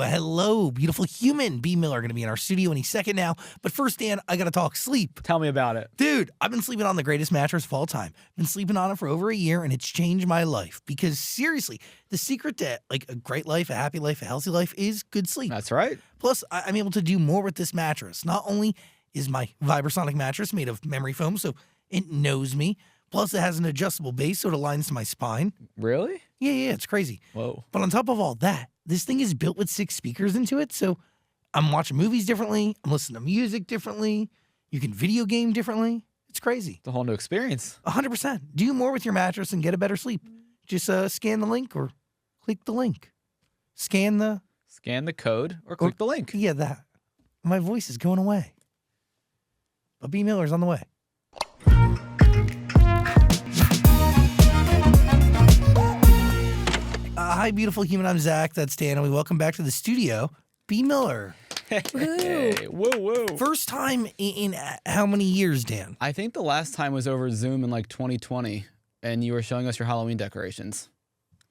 Hello, beautiful human. Bea Miller going to be in our studio any second now. But first, Dan, I got to talk sleep. Tell me about it. Dude, I've been sleeping on the greatest mattress of all time. Been sleeping on it for over a year, and it's changed my life. Because seriously, the secret to like a great life, a happy life, a healthy life is good sleep. That's right. Plus, I'm able to do more with this mattress. Not only is my Vibrasonic mattress made of memory foam, so it knows me. Plus, it has an adjustable base, so it aligns to my spine. Really? Yeah, it's crazy. Whoa. But on top of all that, this thing is built with 6 speakers into it, so I'm watching movies differently. I'm listening to music differently. You can video game differently. It's crazy. It's a whole new experience. 100%. Do more with your mattress and get a better sleep. Just scan the link or click the link. Scan the code or click the link. Yeah, that. My voice is going away. But Bea Miller's on the way. Hi, beautiful human. I'm Zach. That's Dan, and we welcome back to the studio, Bea Miller. Hey, woo. First time in how many years, Dan? I think the last time was over Zoom in like 2020, and you were showing us your Halloween decorations.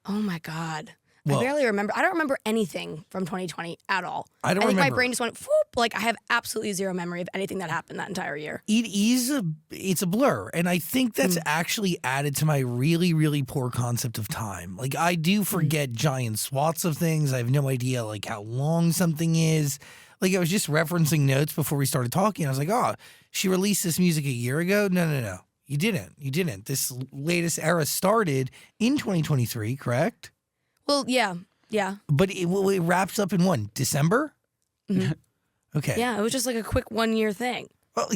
Oh my God. Well, I barely remember. I don't remember anything from 2020 at all. I think remember. my brain just went, whoop. Like, I have absolutely zero memory of anything that happened that entire year. It's a blur, and I think that's actually added to my really, really poor concept of time. Like, I do forget giant swaths of things. I have no idea, like, how long something is. Like, I was just referencing notes before we started talking. I was like, oh, she released this music a year ago? No. You didn't. This latest era started in 2023, correct? Well, yeah. But it wraps up in when? December? Mm-hmm. Okay. Yeah, it was just like a quick 1 year thing. Well,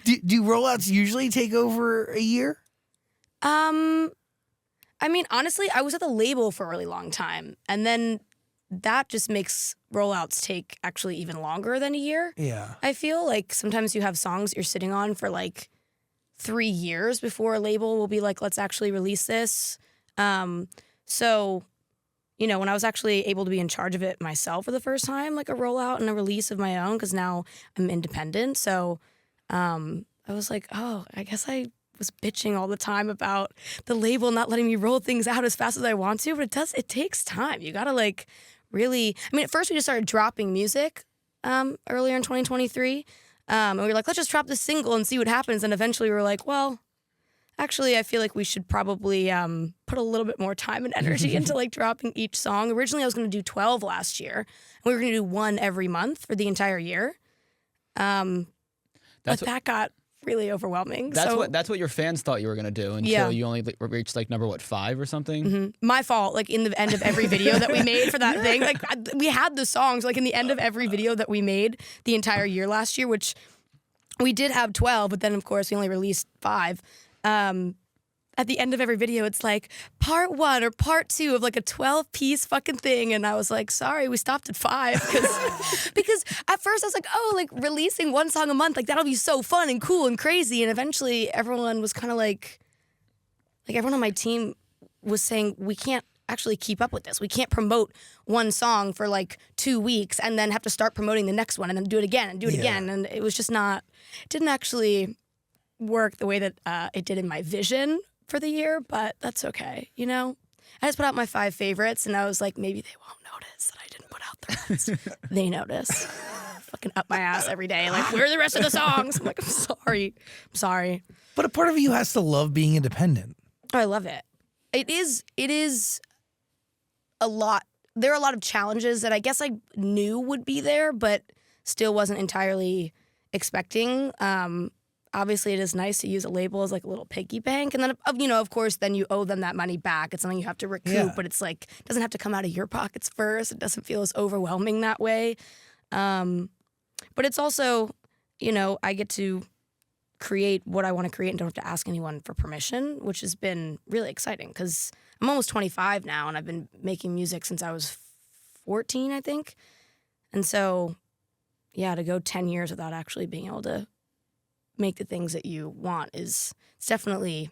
do rollouts usually take over a year? I mean, honestly, I was at the label for a really long time. And then that just makes rollouts take actually even longer than a year. Yeah. I feel like sometimes you have songs you're sitting on for like 3 years before a label will be like, let's actually release this. So, you know, when I was actually able to be in charge of it myself for the first time, like a rollout and a release of my own, because now I'm independent. So I was like, oh, I guess I was bitching all the time about the label not letting me roll things out as fast as I want to. But it takes time. You got to like really, I mean, at first we just started dropping music earlier in 2023. And we were like, let's just drop this single and see what happens. And eventually we were like, well, actually, I feel like we should probably put a little bit more time and energy into like dropping each song. Originally, I was going to do 12 last year, and we were going to do one every month for the entire year. But that got really overwhelming. That's what your fans thought you were going to do until you only reached like number 5 or something. Mm-hmm. My fault. Like in the end of every video that we made for that thing, like we had the songs like in the end of every video that we made the entire year last year, which we did have 12, but then of course we only released 5. At the end of every video, it's like part 1 or part 2 of like a 12-piece fucking thing. And I was like, sorry, we stopped at 5. Because at first I was like, oh, like releasing one song a month, like that'll be so fun and cool and crazy. And eventually everyone was kind of like everyone on my team was saying, we can't actually keep up with this. We can't promote one song for like 2 weeks and then have to start promoting the next one and then do it again and do it again. And it was just it didn't actually work the way that it did in my vision for the year, but that's okay, you know? I just put out my 5 favorites, and I was like, maybe they won't notice that I didn't put out the rest. They notice. Fucking up my ass every day, like, where are the rest of the songs? I'm like, I'm sorry. But a part of you has to love being independent. Oh, I love it. It is a lot. There are a lot of challenges that I guess I knew would be there, but still wasn't entirely expecting. Obviously, it is nice to use a label as like a little piggy bank. And then, you know, of course, then you owe them that money back. It's something you have to recoup, but it's like, it doesn't have to come out of your pockets first. It doesn't feel as overwhelming that way. But it's also, you know, I get to create what I want to create and don't have to ask anyone for permission, which has been really exciting because I'm almost 25 now and I've been making music since I was 14, I think. And so, yeah, to go 10 years without actually being able to make the things that you want it's definitely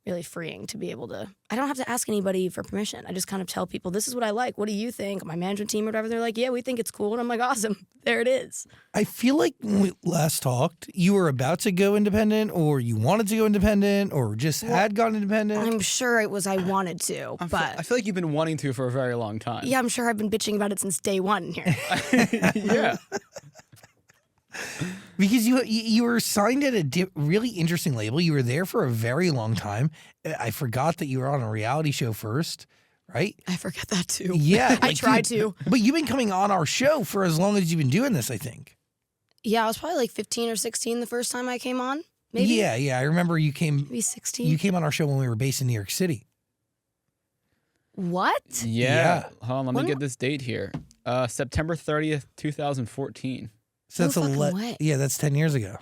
really freeing to be able to, I don't have to ask anybody for permission. I just kind of tell people, this is what I like. What do you think? My management team or whatever, they're like, yeah, we think it's cool. And I'm like, awesome. There it is. I feel like when we last talked, you were about to go independent, or you wanted to go independent, or just had gone independent. I'm sure it was I wanted to, but I feel like you've been wanting to for a very long time. yeah, I'm sure I've been bitching about it since day one here. Yeah. Because you were signed at a really interesting label. You were there for a very long time. I forgot that you were on a reality show first, right? I forget that too. Yeah. I try to. But you've been coming on our show for as long as you've been doing this, I think. Yeah, I was probably like 15 or 16 the first time I came on. Maybe. Yeah. I remember you came. Maybe 16. You came on our show when we were based in New York City. What? Yeah. Hold on, let When- me get this date here. September 30th, 2014. So No that's fucking way. Yeah, that's 10 years ago.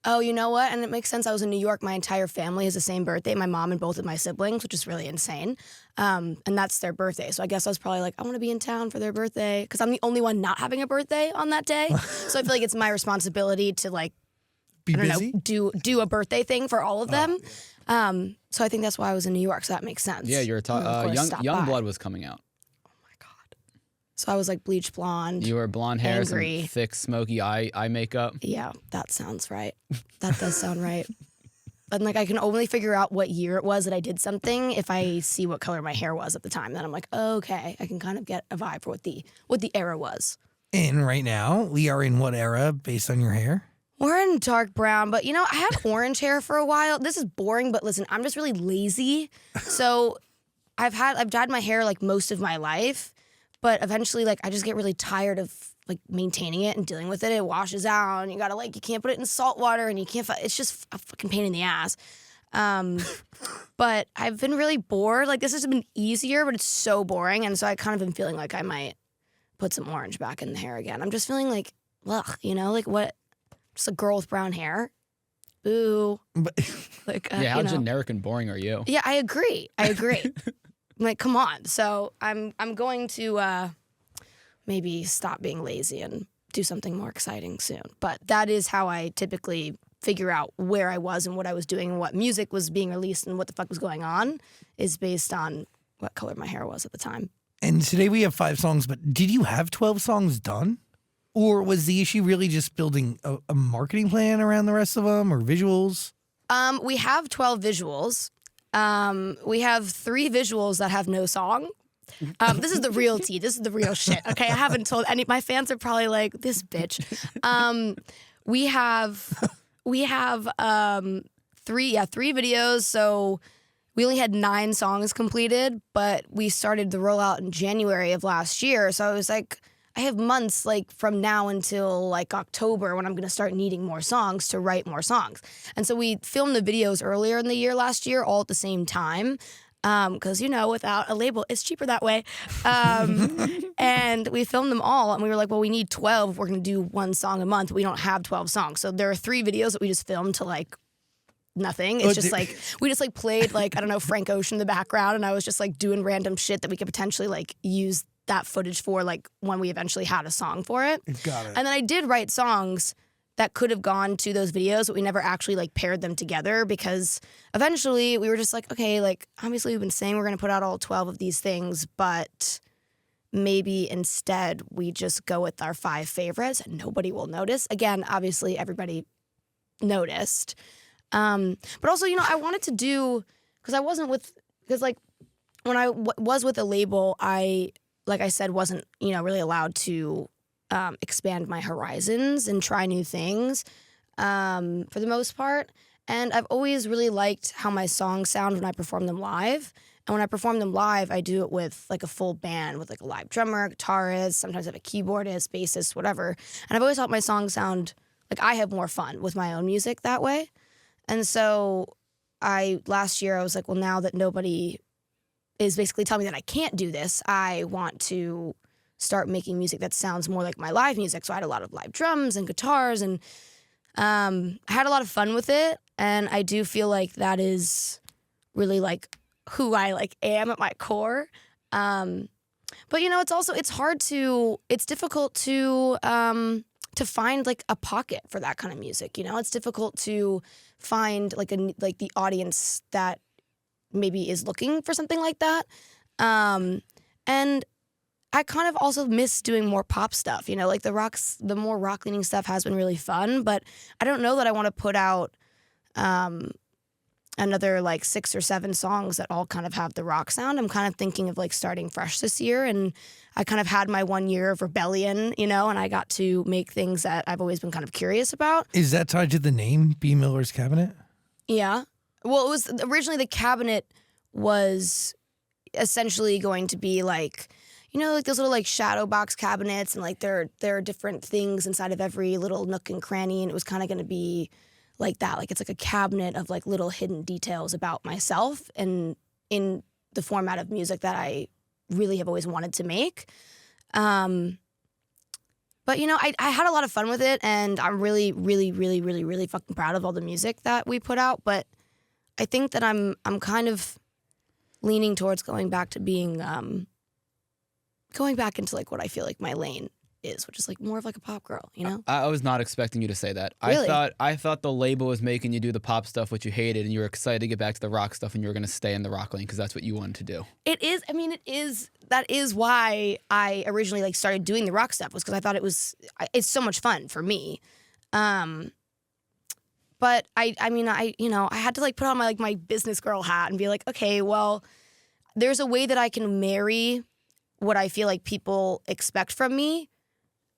Oh, you know what? And it makes sense. I was in New York. My entire family has the same birthday. My mom and both of my siblings, which is really insane. And that's their birthday. So I guess I was probably like, I want to be in town for their birthday because I'm the only one not having a birthday on that day. So I feel like it's my responsibility to like, Be I don't busy? know, do a birthday thing for all of them. So I think that's why I was in New York. So that makes sense. Yeah, you're And of course stop Young by. Blood was coming out. So I was like bleach blonde. You were blonde hair, Angry. some thick, smoky eye makeup. Yeah, that sounds right. That does sound right. And like I can only figure out what year it was that I did something if I see what color my hair was at the time. Then I'm like, okay, I can kind of get a vibe for what the era was. And right now, we are in what era based on your hair? We're in dark brown, but you know, I had orange hair for a while. This is boring, but listen, I'm just really lazy. So I've dyed my hair like most of my life, but eventually like I just get really tired of like maintaining it and dealing with it. It washes out and you gotta like, you can't put it in salt water and you can't, it's just a fucking pain in the ass. But I've been really bored. Like this has been easier, but it's so boring. And so I kind of been feeling like I might put some orange back in the hair again. I'm just feeling like, ugh, you know, like what? Just a girl with brown hair. Boo. But Like, Yeah, how you know. generic and boring are you? Yeah, I agree. I'm like, come on. So I'm going to maybe stop being lazy and do something more exciting soon. But that is how I typically figure out where I was and what I was doing and what music was being released and what the fuck was going on is based on what color my hair was at the time. And today we have 5 songs, but did you have 12 songs done? Or was the issue really just building a marketing plan around the rest of them or visuals? We have 12 visuals. We have 3 visuals that have no song. This is the real tea. This is the real shit. Okay, I haven't told any. My fans are probably like, this bitch. We have 3 videos. So we only had 9 songs completed, but we started the rollout in January of last year. So I was like, I have months like from now until like October when I'm going to start needing more songs to write more songs. And so we filmed the videos earlier in the year last year, all at the same time. Because, you know, without a label, it's cheaper that way. And we filmed them all. And we were like, well, we need 12 if we're going to do 1 song a month. We don't have 12 songs. So there are 3 videos that we just filmed to like nothing. It's just like, we just like played like, I don't know, Frank Ocean in the background. And I was just like doing random shit that we could potentially like use that footage for like when we eventually had a song for it. Got it. And then I did write songs that could have gone to those videos, but we never actually like paired them together because eventually we were just like, okay, like obviously we've been saying we're going to put out all 12 of these things, but maybe instead we just go with our 5 favorites and nobody will notice. Again, obviously everybody noticed. But also, you know, I wanted to do, because like when I was with a label, like I said, wasn't, you know, really allowed to expand my horizons and try new things for the most part. And I've always really liked how my songs sound when I perform them live. And when I perform them live, I do it with like a full band with like a live drummer, guitarist, sometimes I have a keyboardist, bassist, whatever. And I've always thought my songs sound like I have more fun with my own music that way. And so last year I was like, well, now that nobody is basically telling me that I can't do this, I want to start making music that sounds more like my live music. So I had a lot of live drums and guitars and I had a lot of fun with it. And I do feel like that is really like who I like am at my core. But you know, it's difficult to find like a pocket for that kind of music. You know, it's difficult to find like the audience that maybe is looking for something like that. And I kind of also miss doing more pop stuff, you know, like the more rock leaning stuff has been really fun, but I don't know that I want to put out another like 6 or 7 songs that all kind of have the rock sound. I'm kind of thinking of like starting fresh this year, and I kind of had my 1 year of rebellion, you know, and I got to make things that I've always been kind of curious about. Is that tied to the name, Bea Miller's Cabinet? Yeah. Well, it was originally the cabinet was essentially going to be like, you know, like those little like shadow box cabinets, and like there are different things inside of every little nook and cranny, and it was kind of going to be like that. Like it's like a cabinet of like little hidden details about myself, and in the format of music that I really have always wanted to make. But you know, I had a lot of fun with it, and I'm really, really, really, really, really fucking proud of all the music that we put out. But I think that I'm kind of leaning towards going back to being going back into like what I feel like my lane is, which is like more of like a pop girl, you know? I was not expecting you to say that. Really? I thought the label was making you do the pop stuff, which you hated, and you were excited to get back to the rock stuff, and you were going to stay in the rock lane because that's what you wanted to do. It is. I mean, that is why I originally like started doing the rock stuff, was because I thought it's so much fun for me. But I mean, you know, I had to like put on my business girl hat and be like, okay, well, there's a way that I can marry what I feel like people expect from me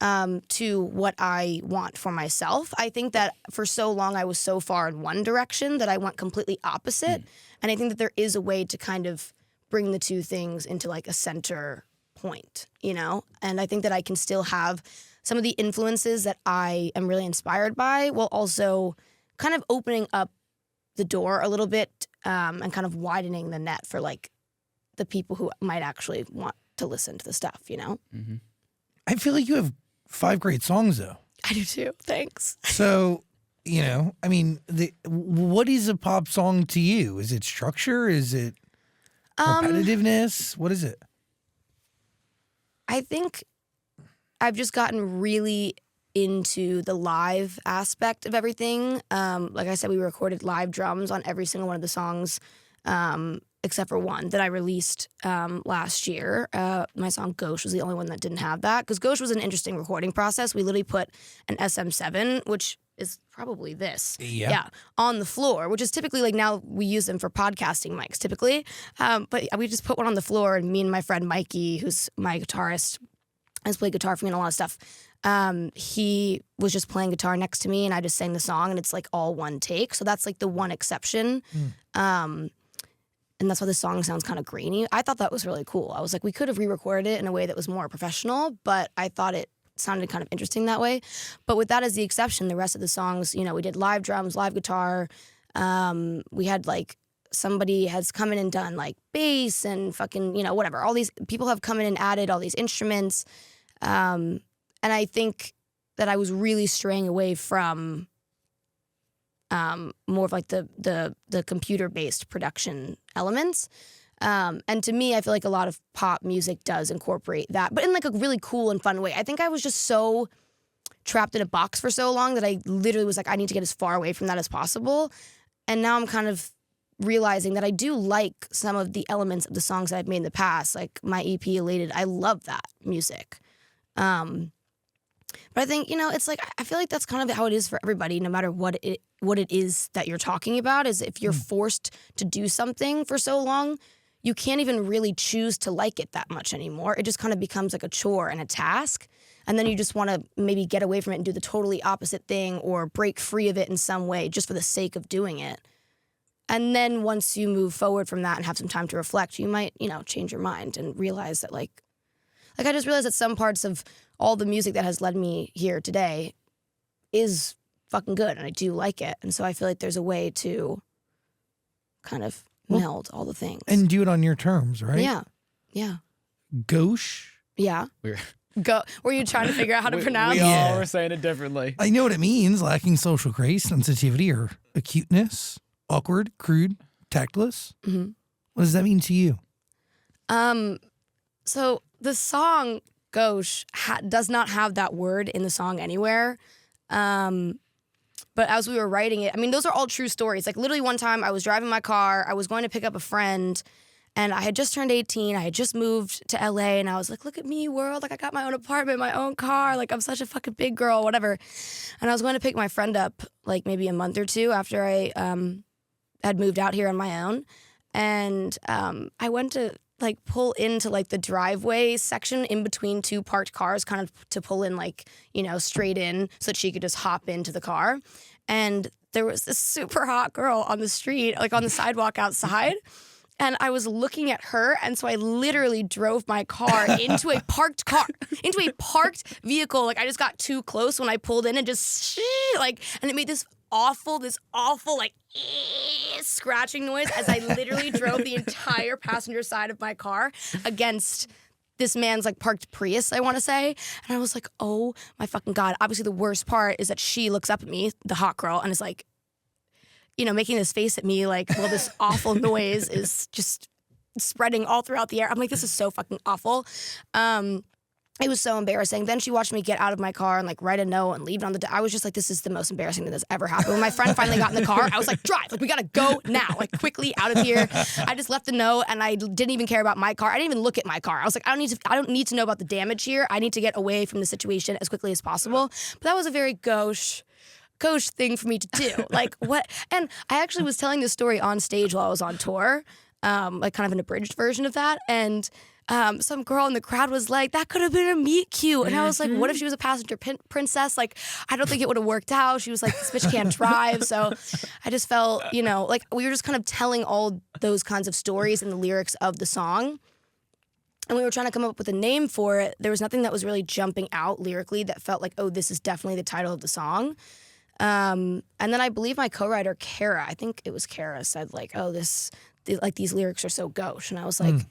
to what I want for myself. I think that for so long I was so far in one direction that I went completely opposite. And I think that there is a way to kind of bring the two things into like a center point, you know? And I think that I can still have some of the influences that I am really inspired by, while also kind of opening up the door a little bit and kind of widening the net for like the people who might actually want to listen to the stuff, you know? Mm-hmm. I feel like you have 5 great songs, though. I do too. Thanks. So, you know, I mean, what is a pop song to you? Is it structure? Is it repetitiveness? What is it? I think I've just gotten really into the live aspect of everything. Like I said, we recorded live drums on every single one of the songs, except for one that I released last year. My song Gauche was the only one that didn't have that, because Gauche was an interesting recording process. We literally put an SM7, which is probably this, on the floor, which is typically like, now we use them for podcasting mics typically. But we just put one on the floor, and me and my friend Mikey, who's my guitarist, has played guitar for me and a lot of stuff. He was just playing guitar next to me, and I just sang the song, and it's like all one take. So that's like the one exception. And that's why the song sounds kind of grainy. I thought that was really cool. I was like, we could have re-recorded it in a way that was more professional, but I thought it sounded kind of interesting that way. But with that as the exception, the rest of the songs, you know, we did live drums, live guitar. We had like, somebody has come in and done like bass and fucking, you know, whatever. All these people have come in and added all these instruments. And I think that I was really straying away from more of like the computer-based production elements. And to me, I feel like a lot of pop music does incorporate that, but in like a really cool and fun way. I think I was just so trapped in a box for so long that I literally was like, I need to get as far away from that as possible. And now I'm kind of realizing that I do like some of the elements of the songs that I've made in the past, like my EP Elated. I love that music. But I think, you know, it's like, I feel like that's kind of how it is for everybody, no matter what it is that you're talking about, is if you're forced to do something for so long, you can't even really choose to like it that much anymore. It just kind of becomes like a chore and a task. And then you just want to maybe get away from it and do the totally opposite thing, or break free of it in some way just for the sake of doing it. And then once you move forward from that and have some time to reflect, you might, you know, change your mind and realize that like I just realized that some parts of all the music that has led me here today is fucking good, and I do like it. And so I feel like there's a way to kind of meld all the things. And do it on your terms, right? Yeah. Yeah. Gauche? Yeah. Were you trying to figure out how to pronounce We it? all were saying it differently. I know what it means. Lacking social grace, sensitivity, or acuteness. Awkward, crude, tactless. Mm-hmm. What does that mean to you? So the song Gauche does not have that word in the song anywhere. But as we were writing it, I mean, those are all true stories. Like literally one time I was driving my car, I was going to pick up a friend, and I had just turned 18. I had just moved to LA, and I was like, look at me, world. Like, I got my own apartment, my own car. Like, I'm such a fucking big girl, whatever. And I was going to pick my friend up, like, maybe a month or two after I had moved out here on my own. And I went to, like, pull into, like, the driveway section in between two parked cars, kind of to pull in, like, you know, straight in so that she could just hop into the car. And there was this super hot girl on the street, like, on the sidewalk outside. And I was looking at her, and so I literally drove my car, into a parked vehicle. Like, I just got too close when I pulled in and just, like, and it made this awful, like, scratching noise as I literally drove the entire passenger side of my car against this man's, like, parked Prius, I want to say. And I was like, oh, my fucking God. Obviously, the worst part is that she looks up at me, the hot girl, and is like, you know, making this face at me like, well, this awful noise is just spreading all throughout the air. I'm like, this is so fucking awful. It was so embarrassing. Then she watched me get out of my car and like write a note and leave it on the I was just like, this is the most embarrassing thing that's ever happened. When my friend finally got in the car, I was like, drive, like we gotta go now, like quickly out of here. I just left the note and I didn't even care about my car. I didn't even look at my car. I was like, I don't need to know about the damage here. I need to get away from the situation as quickly as possible. But that was a very gauche thing for me to do. Like what? And I actually was telling this story on stage while I was on tour, like kind of an abridged version of that. And some girl in the crowd was like, that could have been a meet cute. And I was like, what if she was a passenger princess? Like, I don't think it would have worked out. She was like, this bitch can't drive. So I just felt, you know, like we were just kind of telling all those kinds of stories in the lyrics of the song. And we were trying to come up with a name for it. There was nothing that was really jumping out lyrically that felt like, oh, this is definitely the title of the song. And then I believe my co-writer, Kara, I think it was Kara, said like, oh, these lyrics are so gauche. And I was like,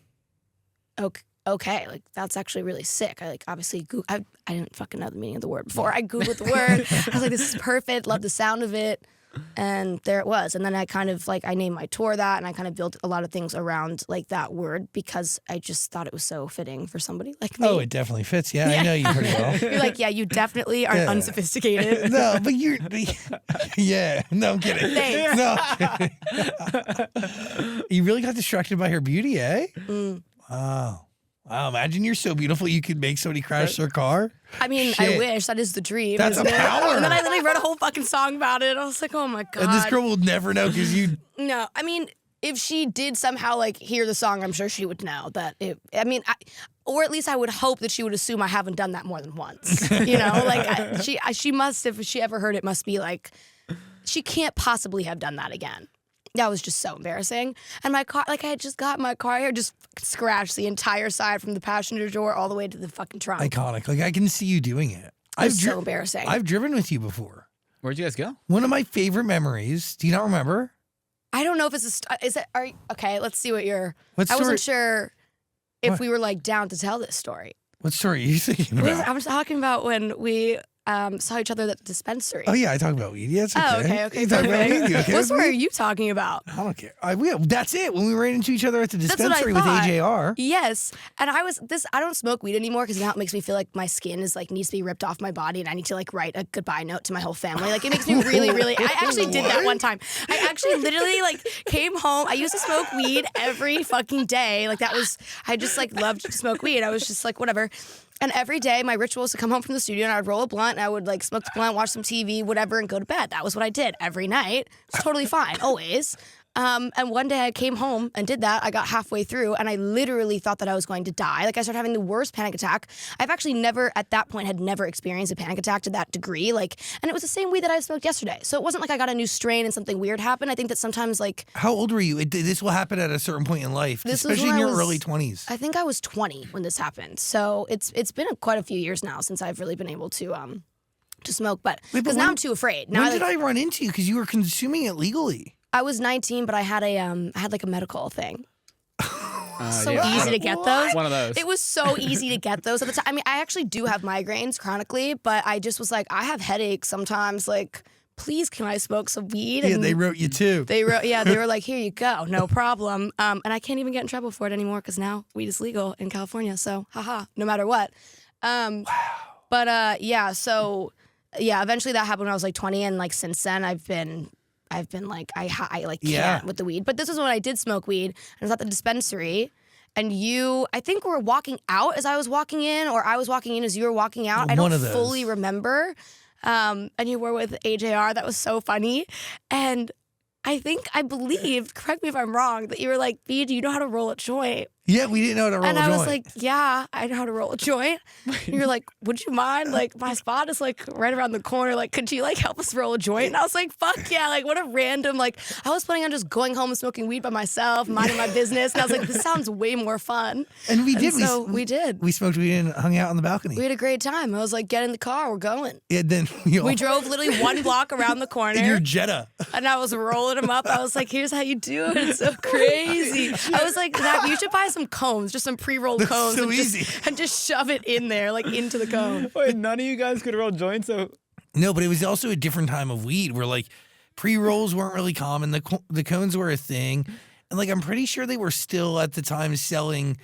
okay, like that's actually really sick. I like obviously I didn't fucking know the meaning of the word before. I Googled the word. I was like, this is perfect. Love the sound of it. And there it was. And then I kind of like, I named my tour that, and I kind of built a lot of things around like that word because I just thought it was so fitting for somebody like me. Oh, it definitely fits. Yeah, I know you pretty well. You're like, yeah, you definitely are unsophisticated. No, but you're, yeah, no, I'm kidding. Thanks. No, I'm kidding. You really got distracted by her beauty, eh? Wow, imagine you're so beautiful you could make somebody crash their car. I mean, Shit. I wish. That is the dream. That's isn't a it? power. And then I literally wrote a whole fucking song about it. I was like, oh my God. And this girl will never know because you... No, I mean, if she did somehow like hear the song, I'm sure she would know that it, I mean, or at least I would hope that she would assume I haven't done that more than once. You know, like she must, if she ever heard it, must be like, she can't possibly have done that again. That was just so embarrassing. And my car, like I had just got my car here, just scratched the entire side from the passenger door all the way to the fucking trunk. Iconic. Like I can see you doing it. It's so embarrassing. I've driven with you before. Where'd you guys go? One of my favorite memories. Do you not remember? I don't know if it's is it, okay, let's see what you're, What I wasn't story- sure if What? we were like down to tell this story. What story are you thinking about? I was talking about when we saw each other at the dispensary. Oh yeah, I talk about weed. Yeah, it's okay. Oh, okay. You talk about weed. You okay What with story are weed? you talking about? I don't care. That's it. When we ran into each other at the That's what I dispensary with thought. AJR. Yes, and I don't smoke weed anymore because now it makes me feel like my skin is like needs to be ripped off my body and I need to like write a goodbye note to my whole family. Like it makes me really, really. I actually did that one time. I actually literally like came home. I used to smoke weed every fucking day. Like that was I just like loved to smoke weed. I was just like whatever. And every day, my ritual was to come home from the studio and I would roll a blunt and I would like smoke the blunt, watch some TV, whatever, and go to bed. That was what I did every night. It's totally fine, always. And one day I came home and did that. I got halfway through and I literally thought that I was going to die. Like I started having the worst panic attack. I've actually never, at that point, had never experienced a panic attack to that degree. Like, and it was the same weed that I smoked yesterday. So it wasn't like I got a new strain and something weird happened. I think that sometimes like. How old were you? This will happen at a certain point in life, This was especially when in I your was- early 20s. I think I was 20 when this happened. So it's been quite a few years now since I've really been able to smoke. But Wait, but because now when- I'm too afraid. Now When did I run into you? Because you were consuming it legally. I was 19, but I had like a medical thing. So yeah. easy to get those. One of those. It was so easy to get those at the time. I mean, I actually do have migraines chronically, but I just was like, I have headaches sometimes. Like, please, can I smoke some weed? Yeah, And they wrote you too. they were like, here you go, no problem. And I can't even get in trouble for it anymore because now weed is legal in California. So, haha, no matter what. But yeah, so eventually that happened when I was like 20, and like since then I've been like I like can't with the weed. But this is when I did smoke weed, and I was at the dispensary, and I think were walking out as I was walking in, or I was walking in as you were walking out. I don't fully remember. And you were with AJR. That was so funny. And I believed, correct me if I'm wrong, that you were like, Bea, do you know how to roll a joint? Yeah, we didn't know how to roll a joint. And I was like, yeah, I know how to roll a joint. And you're like, would you mind? Like, my spot is like right around the corner. Like, could you like help us roll a joint? And I was like, fuck yeah. Like, what a random, like, I was planning on just going home and smoking weed by myself, minding my business. And I was like, this sounds way more fun. And we did. We did. We smoked weed and hung out on the balcony. We had a great time. I was like, get in the car. We're going. Yeah, then we drove literally 1 block around the corner. In your Jetta. And I was rolling them up. I was like, here's how you do it. It's so crazy. I was like, Zach, you should buy some cones, just some pre-rolled cones. So and just shove it in there, like into the cone. Wait, none of you guys could roll joints? No, but it was also a different time of weed where like pre-rolls weren't really common. The cones were a thing. And like I'm pretty sure they were still at the time selling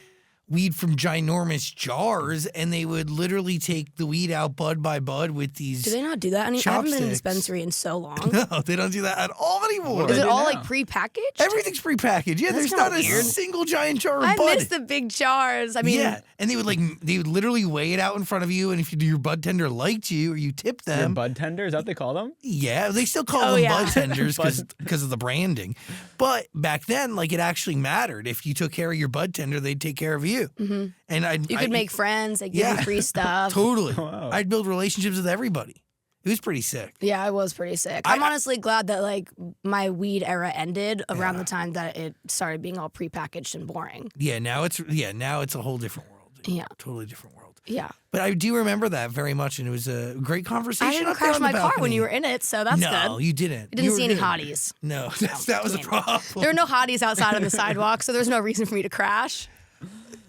weed from ginormous jars, and they would literally take the weed out bud by bud with these. Do they not do that anymore? I haven't been in a dispensary in so long. No, they don't do that at all anymore. Is it all like pre-packaged? Everything's pre-packaged. Yeah, there's not a single giant jar of bud. I miss the big jars. I mean, yeah, and they would literally weigh it out in front of you, and if your bud tender liked you or you tipped them, your bud tender, is that what they call them? Yeah, they still call them bud tenders because of the branding. But back then, like it actually mattered. If you took care of your bud tender, they'd take care of you. Mm-hmm. And you could make friends. They give you free stuff. Totally. Wow. I'd build relationships with everybody. It was pretty sick. Yeah, I was pretty sick. I'm honestly glad that like my weed era ended around the time that it started being all prepackaged and boring. Yeah, now it's a whole different world. Yeah, totally different world. Yeah, but I do remember that very much, and it was a great conversation. I didn't crash my car when you were in it, so that's good. No, you didn't. You didn't see any hotties. No, that was a problem. There were no hotties outside on the sidewalk, so there's no reason for me to crash.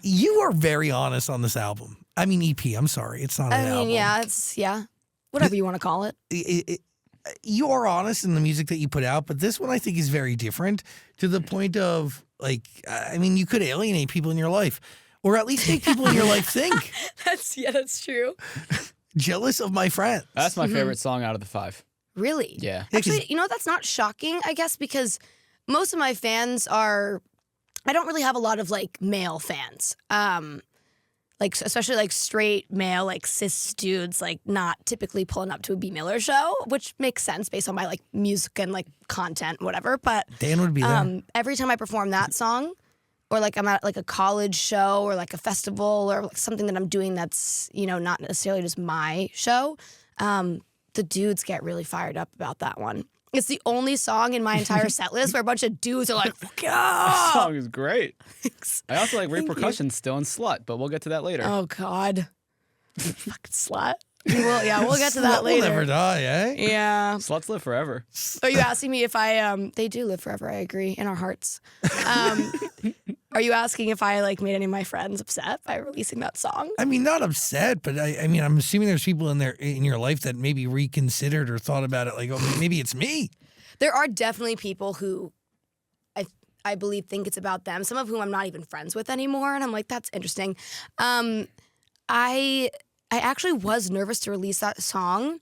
You are very honest on this album. I mean, EP. I'm sorry, it's not an album. Yeah, whatever you want to call it. You are honest in the music that you put out, but this one I think is very different to the point of like, I mean, you could alienate people in your life, or at least make people in your life think. That's true. Jealous of my friends. That's my favorite song out of the 5. Really? Yeah. Actually, you know, that's not shocking, I guess, because most of my fans are. I don't really have a lot of like male fans. Like especially like straight male, like cis dudes, like not typically pulling up to a Bea Miller show, which makes sense based on my like music and like content, whatever. But Dan would be there. Every time I perform that song, or like I'm at like a college show or like a festival or like something that I'm doing that's, you know, not necessarily just my show, the dudes get really fired up about that one. It's the only song in my entire set list where a bunch of dudes are like, fuck yeah. That song is great. Thanks. I also like Repercussions still in Slut, but we'll get to that later. Oh, God. Fucking slut. We'll get to that later. Will never die, eh? Yeah. Sluts live forever. Are you asking me if they do live forever, I agree, in our hearts. Are you asking if I like made any of my friends upset by releasing that song? I mean, not upset, but I mean, I'm assuming there's people in your life that maybe reconsidered or thought about it like, oh, maybe it's me. There are definitely people who I believe think it's about them, some of whom I'm not even friends with anymore, and I'm like, that's interesting. I actually was nervous to release that song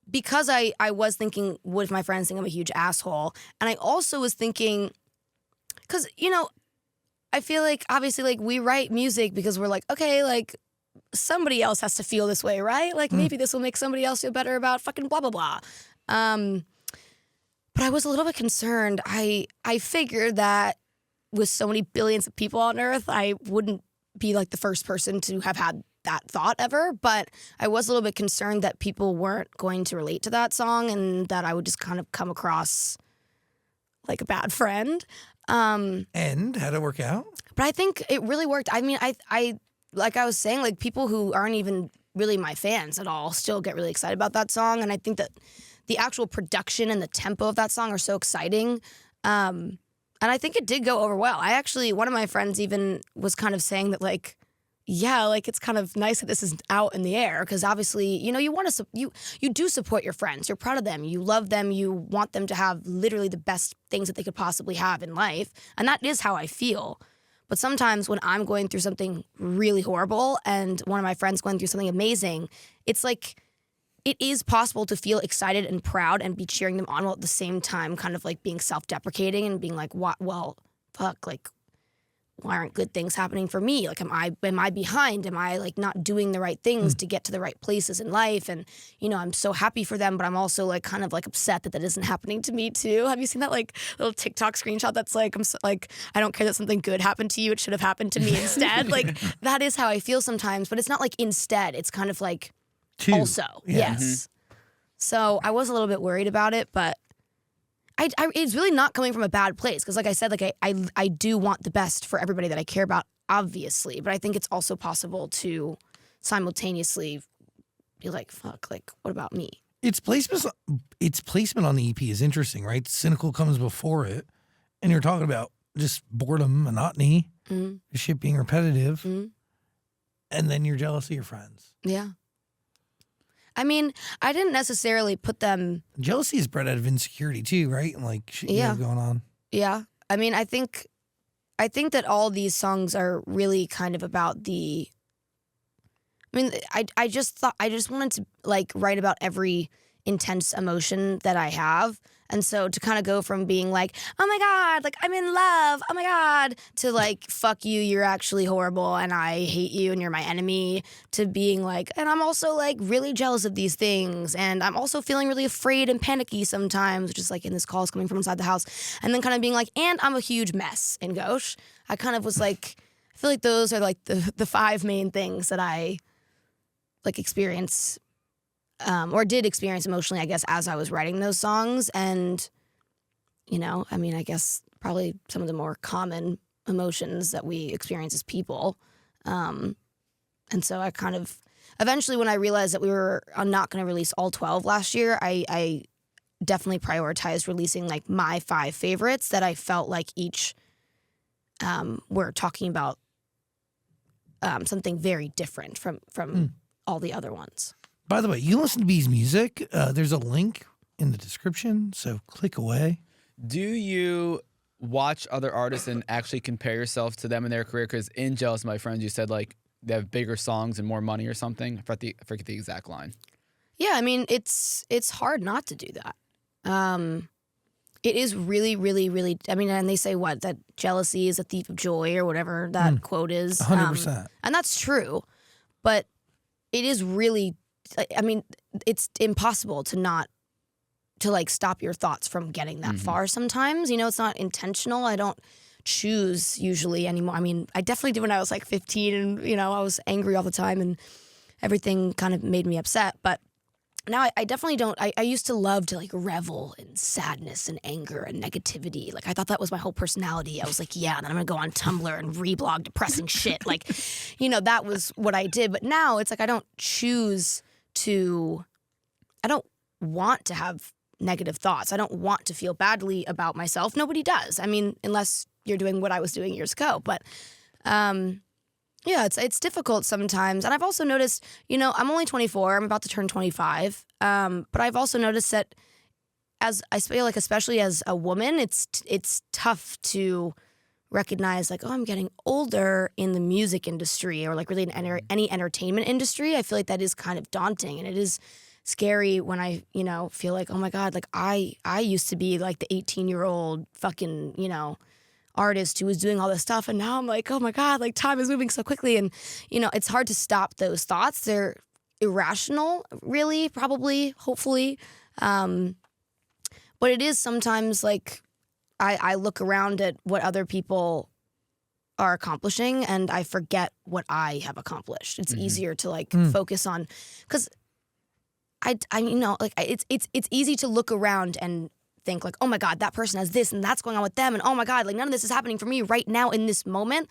because I was thinking, what if my friends think I'm a huge asshole? And I also was thinking, because, you know, I feel like obviously like we write music because we're like, okay, like somebody else has to feel this way, right? Like maybe this will make somebody else feel better about fucking blah, blah, blah. But I was a little bit concerned. I figured that with so many billions of people on Earth, I wouldn't be like the first person to have had that thought ever. But I was a little bit concerned that people weren't going to relate to that song and that I would just kind of come across like a bad friend. And how'd it work out? But I think it really worked. I mean, I like I was saying, like people who aren't even really my fans at all still get really excited about that song. And I think that the actual production and the tempo of that song are so exciting. And I think it did go over well. One of my friends even was kind of saying that like, yeah, like it's kind of nice that this is out in the air because obviously, you know, you do support your friends. You're proud of them. You love them. You want them to have literally the best things that they could possibly have in life. And that is how I feel. But sometimes when I'm going through something really horrible and one of my friends going through something amazing, it's like it is possible to feel excited and proud and be cheering them on while at the same time kind of like being self-deprecating and being like, what? Well, fuck, like, why aren't good things happening for me? Like, am I behind? Am I like not doing the right things to get to the right places in life? And, you know, I'm so happy for them, but I'm also like kind of like upset that isn't happening to me too. Have you seen that like little TikTok screenshot that's like, I don't care that something good happened to you. It should have happened to me instead. Like, that is how I feel sometimes, but it's not like instead. It's kind of like also. Yeah. Yes. So I was a little bit worried about it, but it's really not coming from a bad place because, like I said, like I do want the best for everybody that I care about, obviously. But I think it's also possible to simultaneously be like, "Fuck, like what about me?" Its placement on the EP is interesting, right? Cynical comes before it, and you're talking about just boredom, monotony, shit being repetitive, and then you're jealous of your friends. Yeah. I mean, I didn't necessarily put them. Jealousy is bred out of insecurity too, right? And like shit you have going on. Yeah. I mean, I think that all these songs are really kind of about the. I mean, I just wanted to like write about every intense emotion that I have. And so to kind of go from being like, oh my God, like I'm in love, oh my God, to like, fuck you, you're actually horrible and I hate you and you're my enemy, to being like, and I'm also like really jealous of these things and I'm also feeling really afraid and panicky sometimes, just like in this calls coming from inside the house. And then kind of being like, and I'm a huge mess in Gauche. I kind of was like, I feel like those are like the 5 main things that I like experience or did experience emotionally, I guess, as I was writing those songs. And, you know, I mean, I guess probably some of the more common emotions that we experience as people. And so I kind of, eventually when I realized that we were not going to release all 12 last year, I definitely prioritized releasing like my 5 favorites that I felt like each were talking about something very different from all the other ones. By the way, you listen to Bea's music. There's a link in the description, so click away. Do you watch other artists and actually compare yourself to them in their career? Because in Jealous, my friends, you said like they have bigger songs and more money or something. I forget the exact line. Yeah, I mean, it's hard not to do that. It is really, really, really, I mean, and they say what? That jealousy is a thief of joy or whatever that quote is. 100%. And that's true. But it is really, I mean, it's impossible to like stop your thoughts from getting that far sometimes. You know, it's not intentional. I don't choose usually anymore. I mean, I definitely did when I was like 15 and, you know, I was angry all the time and everything kind of made me upset. But now I definitely don't. I used to love to like revel in sadness and anger and negativity. Like I thought that was my whole personality. I was like, yeah, and then I'm gonna go on Tumblr and reblog depressing shit. Like, you know, that was what I did. But now it's like I don't want to have negative thoughts. I don't want to feel badly about myself. Nobody does. I mean, unless you're doing what I was doing years ago. But yeah, it's difficult sometimes. And I've also noticed, you know, I'm only 24. I'm about to turn 25. But I've also noticed that as I feel like, especially as a woman, it's tough to recognize like, oh, I'm getting older in the music industry or like really in any entertainment industry. I feel like that is kind of daunting, and it is scary when I, you know, feel like, oh my God, like I used to be like the 18-year-old fucking, you know, artist who was doing all this stuff, and now I'm like, oh my God, like time is moving so quickly, and you know, it's hard to stop those thoughts. They're irrational, really, probably, hopefully, but it is sometimes like I look around at what other people are accomplishing and I forget what I have accomplished. It's easier to like focus on, because I you know, like it's easy to look around and think like, oh my God, that person has this and that's going on with them, and oh my God, like none of this is happening for me right now in this moment.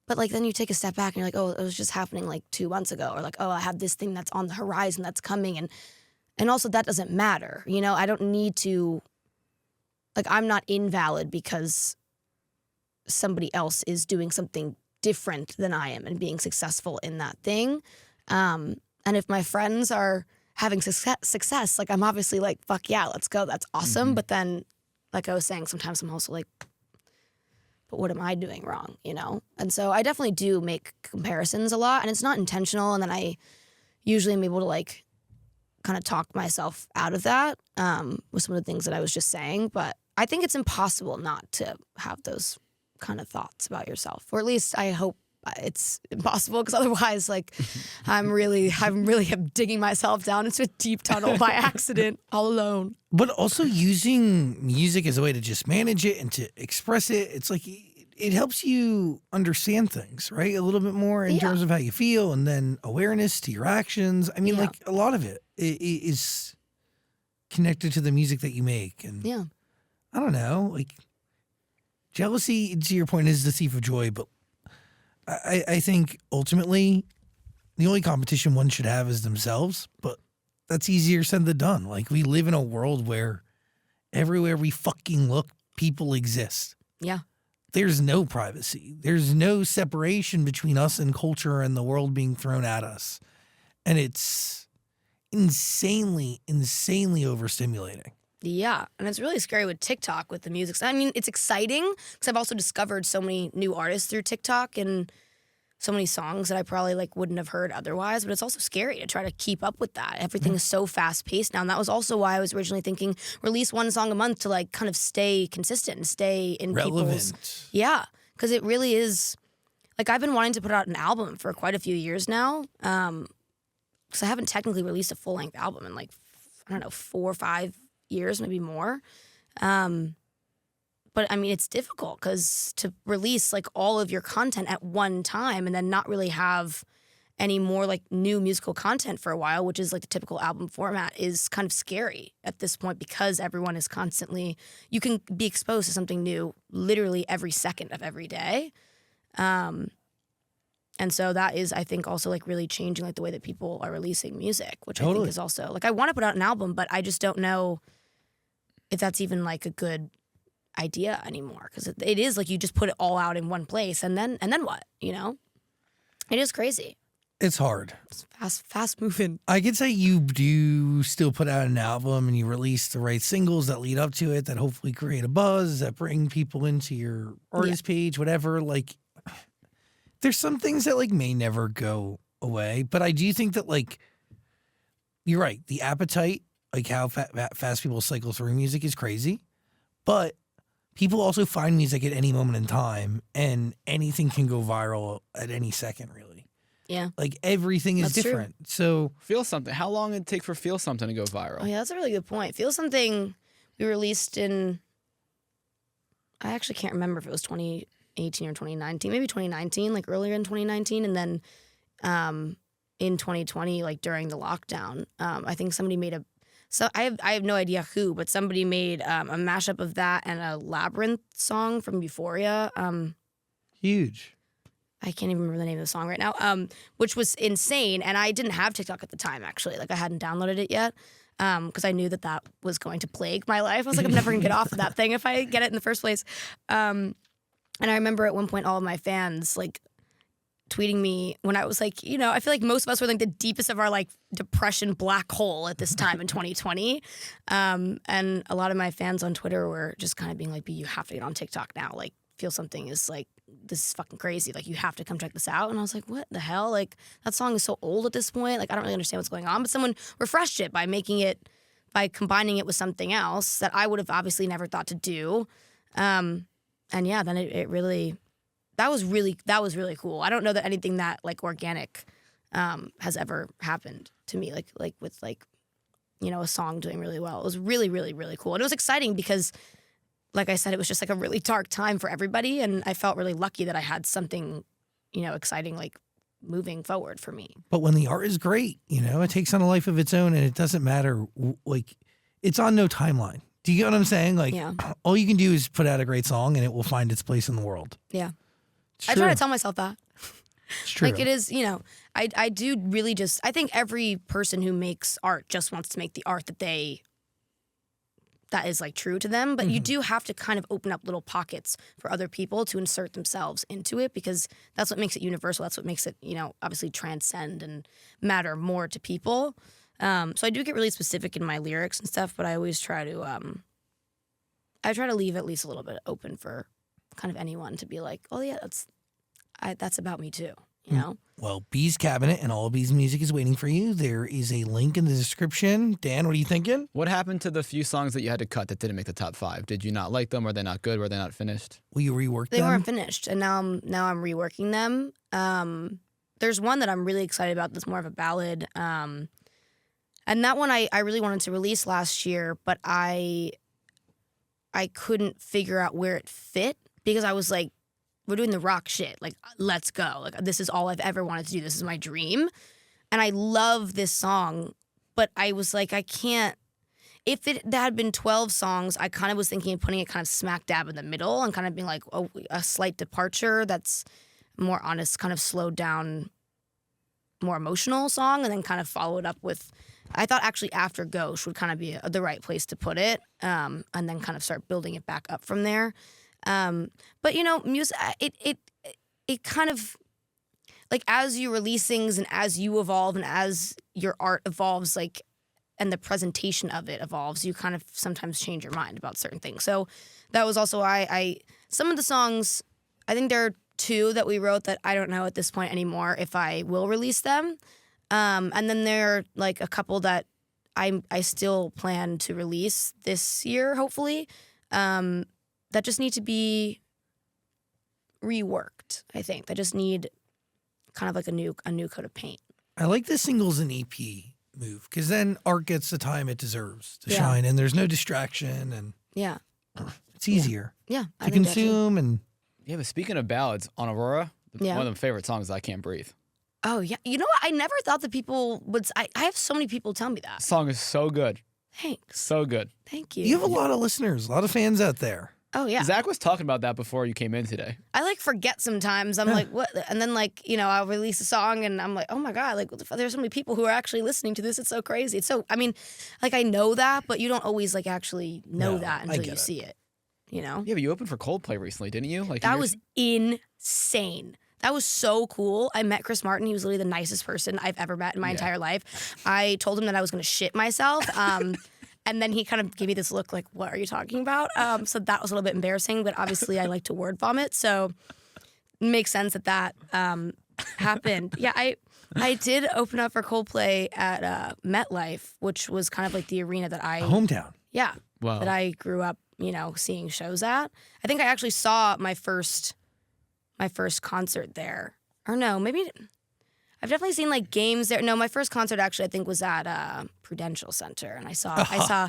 But like then you take a step back and you're like, oh, it was just happening like 2 months ago, or like, oh, I have this thing that's on the horizon that's coming, and also that doesn't matter. You know, I don't need to, like, I'm not invalid because somebody else is doing something different than I am and being successful in that thing. And if my friends are having success, like I'm obviously like, fuck yeah, let's go. That's awesome. But then, like I was saying, sometimes I'm also like, but what am I doing wrong, you know? And so I definitely do make comparisons a lot, and it's not intentional. And then I usually am able to like kind of talk myself out of that with some of the things that I was just saying. But I think it's impossible not to have those kind of thoughts about yourself, or at least I hope it's impossible, because otherwise, like, I'm really digging myself down into a deep tunnel by accident, all alone. But also using music as a way to just manage it and to express it. It's like it helps you understand things, right? A little bit more in terms of how you feel, and then awareness to your actions. I mean, like, a lot of it is connected to the music that you make. And I don't know, like, jealousy, to your point, is the thief of joy, but I think ultimately the only competition one should have is themselves, but that's easier said than done. Like, we live in a world where everywhere we fucking look, people exist. Yeah. There's no privacy. There's no separation between us and culture and the world being thrown at us. And it's insanely overstimulating. Yeah, and it's really scary with TikTok, with the music. I mean, it's exciting because I've also discovered so many new artists through TikTok and so many songs that I probably like wouldn't have heard otherwise. But it's also scary to try to keep up with that. Everything is so fast paced now, and that was also why I was originally thinking release one song a month to like kind of stay consistent and stay in relevant. Because it really is. Like, I've been wanting to put out an album for quite a few years now, because I haven't technically released a full length album in like, I don't know, 4 or 5 years, maybe more. But I mean, it's difficult because to release like all of your content at one time and then not really have any more like new musical content for a while, which is like the typical album format, is kind of scary at this point, because everyone is constantly, you can be exposed to something new literally every second of every day. And so that is, I think, also like really changing like the way that people are releasing music, which I think is also like, I want to put out an album, but I just don't know if that's even like a good idea anymore, because it is like you just put it all out in one place, and then what, you know? It is crazy. It's hard. It's fast moving. I could say you do still put out an album and you release the right singles that lead up to it, that hopefully create a buzz, that bring people into your artist page, whatever. Like, there's some things that like may never go away, but I do think that, like, you're right. The appetite, like how fast people cycle through music, is crazy, but people also find music at any moment in time, and anything can go viral at any second, really. Yeah. Like, everything is different. True. So Feel Something. How long did it take for Feel Something to go viral? Oh yeah, that's a really good point. Feel Something we released in, I actually can't remember if it was 2018 or 2019, maybe 2019, like earlier in 2019, and then in 2020, like during the lockdown, I think somebody made I have no idea who, but somebody made a mashup of that and a Labyrinth song from Euphoria. huge. I can't even remember the name of the song right now, which was insane. And I didn't have TikTok at the time, actually. Like, I hadn't downloaded it yet, because I knew that was going to plague my life. I was like, I'm never going to get off of that thing if I get it in the first place. And I remember at one point all of my fans, like, tweeting me when I was like, you know, I feel like most of us were like the deepest of our like depression black hole at this time in 2020. And a lot of my fans on Twitter were just kind of being like, "B, you have to get on TikTok now. Like, Feel Something is like, this is fucking crazy. Like, you have to come check this out." And I was like, what the hell? Like, that song is so old at this point. Like, I don't really understand what's going on. But someone refreshed it by combining it with something else that I would have obviously never thought to do. And yeah, then it really, that was really cool. I don't know that anything that like organic has ever happened to me, like with like, you know, a song doing really well. It was really, really, really cool. And it was exciting because, like I said, it was just like a really dark time for everybody. And I felt really lucky that I had something, you know, exciting like moving forward for me. But when the art is great, you know, it takes on a life of its own, and it doesn't matter, like, it's on no timeline. Do you get what I'm saying? Like, all you can do is put out a great song and it will find its place in the world. Yeah. It's I true. try to tell myself that. It's true. Like, it is, you know, I do really just, I think every person who makes art just wants to make the art that is like true to them. But you do have to kind of open up little pockets for other people to insert themselves into it, because that's what makes it universal. That's what makes it, you know, obviously transcend and matter more to people. So I do get really specific in my lyrics and stuff, but I always try to, leave at least a little bit open for kind of anyone to be like, oh yeah, that's about me too, you know? Well, Bee's Cabinet and all of Bee's music is waiting for you. There is a link in the description. Dan, what are you thinking? What happened to the few songs that you had to cut that didn't make the top 5? Did you not like them? Were they not good? Were they not finished? Will you rework They them? weren't finished, and now I'm reworking them. There's one that I'm really excited about that's more of a ballad. And that one I really wanted to release last year, but I couldn't figure out where it fit because I was like, we're doing the rock shit. Like, let's go. Like, this is all I've ever wanted to do. This is my dream. And I love this song, but I was like, I can't. If that had been 12 songs, I kind of was thinking of putting it kind of smack dab in the middle and kind of being like a slight departure that's more honest, kind of slowed down, more emotional song, and then kind of follow it up with, I thought actually after Gauche would kind of be the right place to put it, and then kind of start building it back up from there. But you know, music, it kind of, like, as you release things and as you evolve and as your art evolves, like, and the presentation of it evolves, you kind of sometimes change your mind about certain things. So that was also why some of the songs, I think there are 2 that we wrote that I don't know at this point anymore if I will release them. And then there are like a couple that I still plan to release this year, hopefully, that just need to be reworked, I think. That just need kind of like a new coat of paint. I like the singles and EP move because then art gets the time it deserves to shine, and there's no distraction, and Yeah. it's easier Yeah. to consume. And Yeah, but speaking of ballads, on Aurora, Yeah. one of my favorite songs is I Can't Breathe. Oh, yeah. You know what? I never thought that people would. I have so many people tell me that. The song is so good. Thanks. So good. Thank you. you have a lot of listeners, a lot of fans out there. Oh, yeah. Zach was talking about that before you came in today. I like forget sometimes. I'm like, what? And then, like, you know, I'll release a song and I'm like, oh my God, like, what the fuck? There's so many people who are actually listening to this. It's so crazy. It's so, I mean, like, I know that, but you don't always, like, actually know No, that I until get you it. see it, you know? Yeah, but you opened for Coldplay recently, didn't you? Like That was insane. That was so cool. I met Chris Martin. He was literally the nicest person I've ever met in my entire life. I told him that I was going to shit myself. And then he kind of gave me this look like, what are you talking about? So that was a little bit embarrassing, but obviously I like to word vomit. So it makes sense that happened. Yeah, I did open up for Coldplay at MetLife, which was kind of like the arena that Hometown. yeah, Wow. that I grew up, you know, seeing shows at. I think I actually saw my first concert there. Or no, maybe I've definitely seen like games there. No, my first concert actually I think was at Prudential Center, and I saw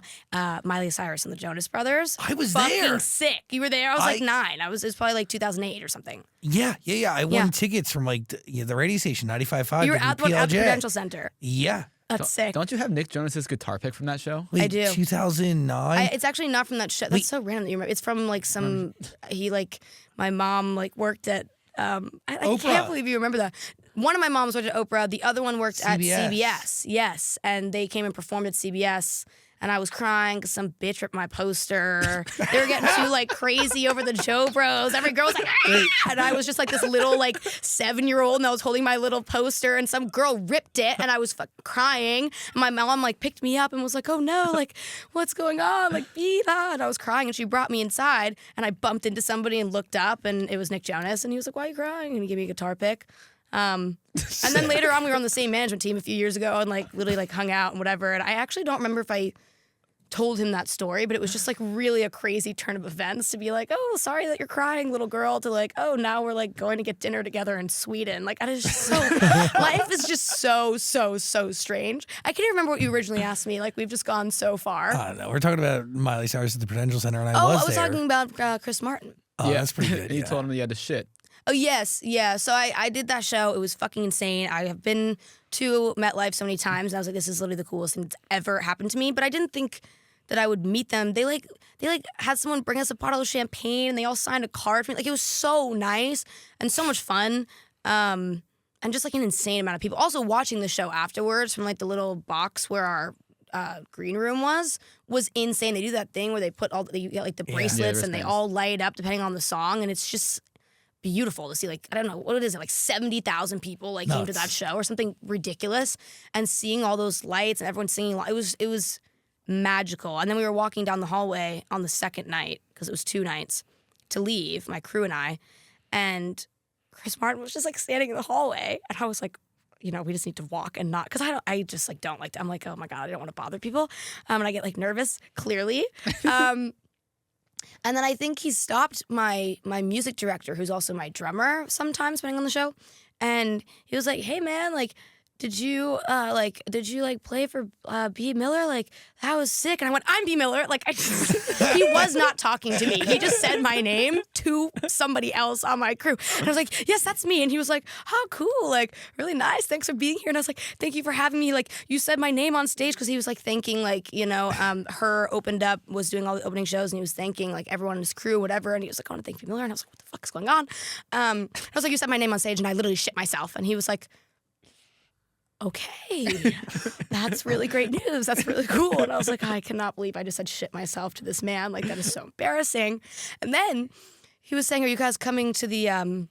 Miley Cyrus and the Jonas Brothers. I was Fucking there. sick. You were there? I was like 9. It was probably like 2008 or something. Yeah. I won Yeah. tickets from like the radio station 95.5. You were at the WPLJ. Prudential Center. Yeah. That's sick. Don't you have Nick Jonas's guitar pick from that show? Wait, I do. 2009. It's actually not from that show. That's so random that you remember. It's from like some. He like my mom like worked at. I Oprah. can't believe you remember that. One of my moms worked at Oprah. The other one worked at CBS. CBS. Yes, and they came and performed at CBS. And I was crying because some bitch ripped my poster. They were getting too like crazy over the Joe Bros. Every girl was like, ah! And I was just like this little like 7-year-old, and I was holding my little poster, and some girl ripped it, and I was fucking crying. And my mom like picked me up and was like, "Oh no, like what's going on?" Like, Bea, and I was crying, and she brought me inside, and I bumped into somebody and looked up, and it was Nick Jonas, and he was like, "Why are you crying?" And he gave me a guitar pick. And then later on, we were on the same management team a few years ago, and like literally like hung out and whatever. And I actually don't remember if I told him that story, but it was just like really a crazy turn of events to be like, oh, sorry that you're crying, little girl, to like, oh, now we're like going to get dinner together in Sweden. Like, I was just so, life is just so strange. I can't even remember what you originally asked me. Like, we've just gone so far. I don't know. We're talking about Miley Cyrus at the Prudential Center, and I I was was there. talking about Chris Martin. Oh, that's pretty good. And you Yeah. told him you had to shit. Oh, yes. Yeah. So I did that show. It was fucking insane. I have been to MetLife so many times. And I was like, this is literally the coolest thing that's ever happened to me. But I didn't think that I would meet them. They had someone bring us a bottle of champagne, and they all signed a card for me. Like, it was so nice and so much fun. And just like an insane amount of people. Also watching the show afterwards from like the little box where our green room was insane. They do that thing where they put you get like the bracelets and they wristbands. all light up depending on the song, and it's just beautiful to see. Like, I don't know, what is it, like 70,000 people like came to Nuts. that show or something ridiculous, and seeing all those lights and everyone singing, it was magical. And then we were walking down the hallway on the second night, because it was 2 nights, to leave, my crew and I, and Chris Martin was just like standing in the hallway, and I was like, you know, we just need to walk and not, because I just like don't like to, I'm like, oh my God, I don't want to bother people. And I get like nervous, clearly. And then I think he stopped my music director, who's also my drummer sometimes, depending on the show. And he was like, hey man, like, did you play for Bea Miller? Like, that was sick. And I went, I'm Bea Miller. Like, he was not talking to me. He just said my name to somebody else on my crew. And I was like, yes, that's me. And he was like, oh, cool. Like, really nice. Thanks for being here. And I was like, thank you for having me. Like, you said my name on stage, because he was like thanking, like, you know, her opened up, was doing all the opening shows, and he was thanking like everyone in his crew, whatever. And he was like, I want to thank Bea Miller. And I was like, what the fuck is going on? I was like, you said my name on stage, and I literally shit myself. And he was like, okay, that's really great news. That's really cool. And I was like, I cannot believe I just said shit myself to this man. Like, that is so embarrassing. And then he was saying, are you guys coming to they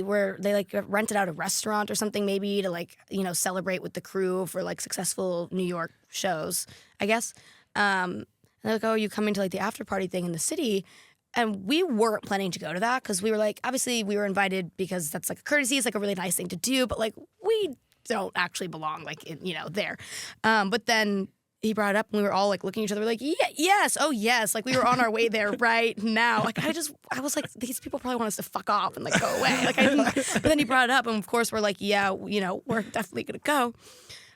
like rented out a restaurant or something, maybe to like, you know, celebrate with the crew for like successful New York shows, I guess. And they're like, oh, are you coming to like the after party thing in the city? And we weren't planning to go to that, because we were like, obviously we were invited because that's like a courtesy. It's like a really nice thing to do, but like we don't actually belong like in, you know, there. But then he brought it up, and we were all like looking at each other, like, yeah, yes, oh yes, like we were on our way there right now. Like I was like, these people probably want us to fuck off and like go away. Like I didn't. But then he brought it up, and of course we're like, yeah, you know, we're definitely gonna go.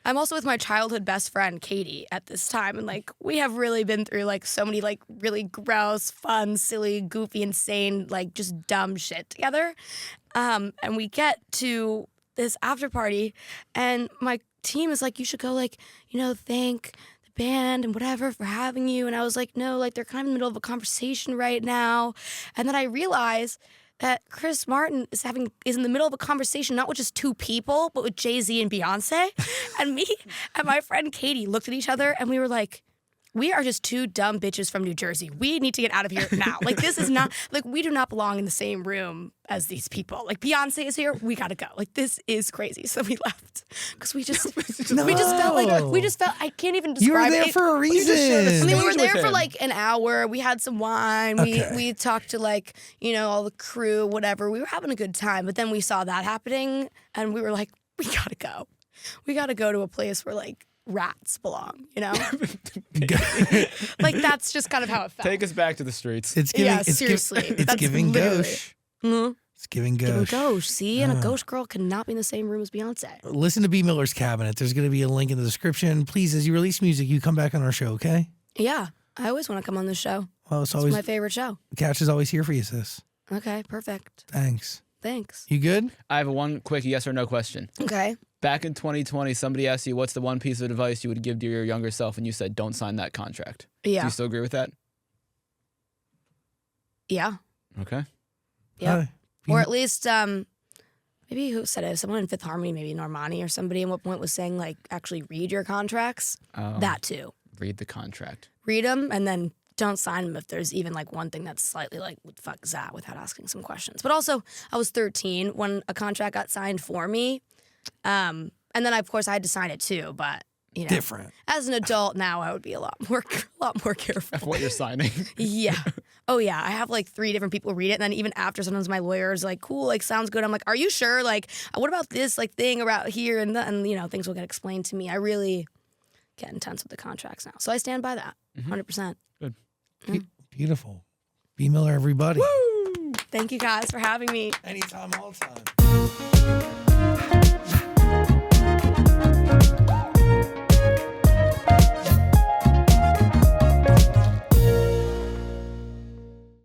I'm also with my childhood best friend Katie at this time, and like we have really been through like so many like really gross, fun, silly, goofy, insane, like just dumb shit together. And we get to this after party, and my team is like, you should go, like, you know, thank the band and whatever for having you. And I was like, no, like they're kind of in the middle of a conversation right now. And then I realized that Chris Martin is in the middle of a conversation, not with just two people, but with Jay-Z and Beyonce. And me and my friend Katie looked at each other, and we were like, we are just two dumb bitches from New Jersey. We need to get out of here now. Like, this is not, like, we do not belong in the same room as these people. Like, Beyonce is here. We got to go. Like, this is crazy. So we left, because we just felt, I can't even describe it. You were there for a reason. I mean, we were there for like an hour. We had some wine. Okay. We talked to like, you know, all the crew, whatever. We were having a good time. But then we saw that happening, and we were like, we got to go. We got to go to a place where like rats belong, you know? Like, that's just kind of how it felt. Take us back to the streets. It's giving, yeah, seriously. It's giving gauche. Mm-hmm. It's giving gauche. Giving gauche, see? And a gauche girl cannot be in the same room as Beyonce. Listen to Bea Miller's Cabinet. There's going to be a link in the description. Please, as you release music, you come back on our show, okay? Yeah, I always want to come on this show. Well, it's always my favorite show. Catch is always here for you, sis. Okay, perfect. Thanks. You good? I have one quick yes or no question. Okay. Back in 2020, somebody asked you, what's the one piece of advice you would give to your younger self? And you said, don't sign that contract. Yeah. Do you still agree with that? Yeah. Okay. Yeah. Or at least, maybe who said it? Someone in Fifth Harmony, maybe Normani or somebody at one point was saying, like, actually read your contracts. That too. Read the contract. Read them, and then don't sign them if there's even like one thing that's slightly like, what the fuck is that, without asking some questions. But also, I was 13 when a contract got signed for me. And then, of course, I had to sign it too, but, you know. Different. As an adult now, I would be a lot more careful. Of what you're signing. Yeah. Oh, yeah. I have like 3 different people read it. And then even after, sometimes my lawyer is like, cool, like, sounds good. I'm like, are you sure? Like, what about this, like, thing around here? And you know, things will get explained to me. I really get intense with the contracts now. So I stand by that, 100%. Good. Beautiful. Bea Miller, everybody. Woo! Thank you guys for having me. Anytime, all the time.